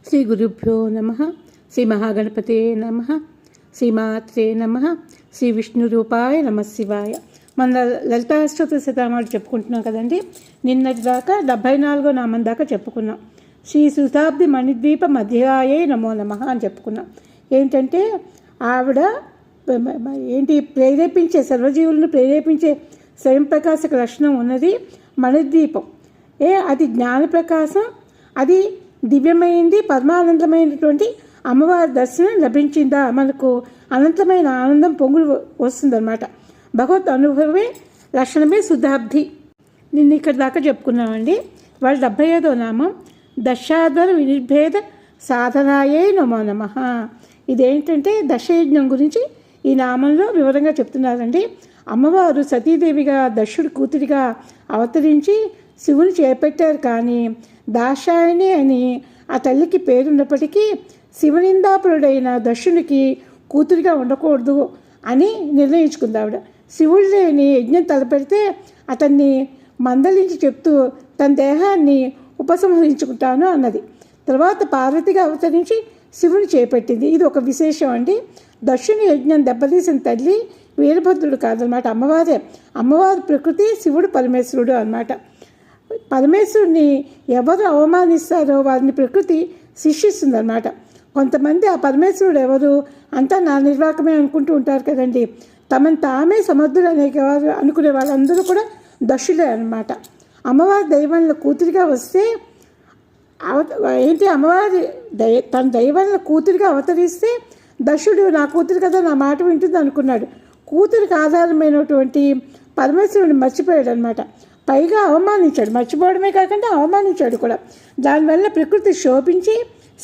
శ్రీ గురుభ్యో నమ. శ్రీ మహాగణపతే నమ. శ్రీమాత్రే నమ. శ్రీ విష్ణు రూపాయ నమ శివాయ. మన లలితాష్టోత్తర శతనామాలు చెప్పుకుంటున్నాం కదండి. నిన్నటి దాకా 74వ నామం దాకా చెప్పుకున్నాం. శ్రీ సుతాబ్ది మణిద్వీప మధ్యాయే నమో నమ అని చెప్పుకున్నాం. ఏంటంటే ఆవిడ ప్రేరేపించే సర్వజీవులను ప్రేరేపించే స్వయం ప్రకాశక లక్షణం ఉన్నది మణిద్వీపం. అది జ్ఞానప్రకాశం, అది దివ్యమైంది, పరమానందమైనటువంటి అమ్మవారి దర్శనం లభించిందా మనకు అనంతమైన ఆనందం పొంగులు వస్తుందన్నమాట. భగవత్ అనుభవమే లక్షణమే శుద్ధాబ్ది. నిన్న ఇక్కడ దాకా చెప్పుకున్నామండి. వాళ్ళ 75వ నామం దశాధర వినిర్భేద సాధనాయే నమో నమ. ఇదేంటంటే దశయజ్ఞం గురించి ఈ నామంలో వివరంగా చెప్తున్నారండి. అమ్మవారు సతీదేవిగా దక్షుడి కూతురిగా అవతరించి శివుని చేపట్టారు. కానీ దాక్షాయణి అని ఆ తల్లికి పేరున్నప్పటికీ శివనిందాపురుడైన దక్షునికి కూతురిగా ఉండకూడదు అని నిర్ణయించుకుంది ఆవిడ. శివుడు లేని యజ్ఞం తలపెడితే అతన్ని మందలించి చెప్తూ తన దేహాన్ని ఉపసంహరించుకుంటాను అన్నది. తర్వాత పార్వతిగా అవతరించి శివుని చేపట్టింది. ఇది ఒక విశేషం అండి. దక్షుని యజ్ఞం దెబ్బతీసిన తల్లి వీరభద్రుడు కాదనమాట, అమ్మవారే. అమ్మవారి ప్రకృతి, శివుడు పరమేశ్వరుడు అన్నమాట. పరమేశ్వరుని ఎవరు అవమానిస్తారో వారిని ప్రకృతి శిక్షిస్తుందన్నమాట. కొంతమంది ఆ పరమేశ్వరుడు ఎవరు అంతా నా నిర్వాకమే అనుకుంటూ ఉంటారు కదండి. తమను తామే సమర్థులు అనేవారు అనుకునే వాళ్ళందరూ కూడా దక్షులే అన్నమాట. అమ్మవారి దైవంలో కూతురిగా వస్తే అమ్మవారి తన దైవంలో కూతురిగా అవతరిస్తే దక్షుడు నా కూతురు కదా, నా మాట వింటుంది అనుకున్నాడు. కూతురికి ఆధారమైనటువంటి పరమేశ్వరుని మర్చిపోయాడు అనమాట. పైగా అవమానించాడు. మర్చిపోవడమే కాకుండా అవమానించాడు కూడా. దానివల్ల ప్రకృతి శోభించి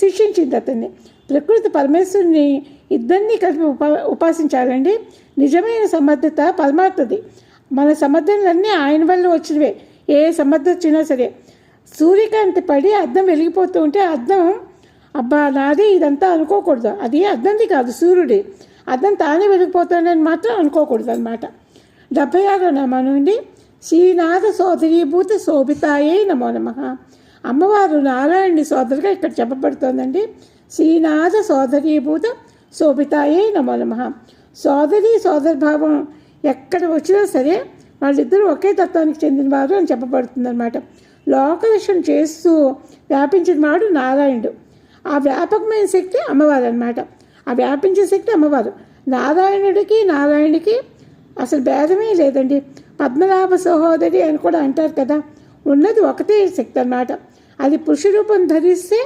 శిక్షించింది అతన్ని. ప్రకృతి పరమేశ్వరుని ఇద్దరినీ కలిపి ఉపాసించాలండి. నిజమైన సమర్థత పరమాత్మది. మన సమర్థనలన్నీ ఆయన వల్ల వచ్చినవే. ఏ సమర్థత వచ్చినా సరే. సూర్యకాంతి పడి అద్దం వెలిగిపోతూ ఉంటే అద్దం అబ్బా నాది ఇదంతా అనుకోకూడదు. అది అద్దంది కాదు, సూర్యుడి. అద్దం తానే వెలిగిపోతుందని మాత్రం అనుకోకూడదు అనమాట. 76వ నామం నుండి శ్రీనాథ సోదరీభూత శోభితాయే నమో నమ. అమ్మవారు నారాయణుడి సోదరుగా ఇక్కడ చెప్పబడుతోందండి. శ్రీనాథ సోదరీభూత శోభితాయే నమో నమ. సోదరి సోదరభావం ఎక్కడ వచ్చినా సరే వాళ్ళిద్దరూ ఒకే తత్వానికి చెందినవారు అని చెప్పబడుతుందన్నమాట. లోకరక్షణ చేస్తూ వ్యాపించిన వాడు నారాయణుడు. ఆ వ్యాపకమైన శక్తి అమ్మవారు అన్నమాట. ఆ వ్యాపించే శక్తి అమ్మవారు. నారాయణుడికి అసలు భేదమే లేదండి. పద్మనాభ సహోదరి అని కూడా అంటారు కదా. ఉన్నది ఒకటే శక్తి అన్నమాట. అది పురుష రూపం ధరిస్తే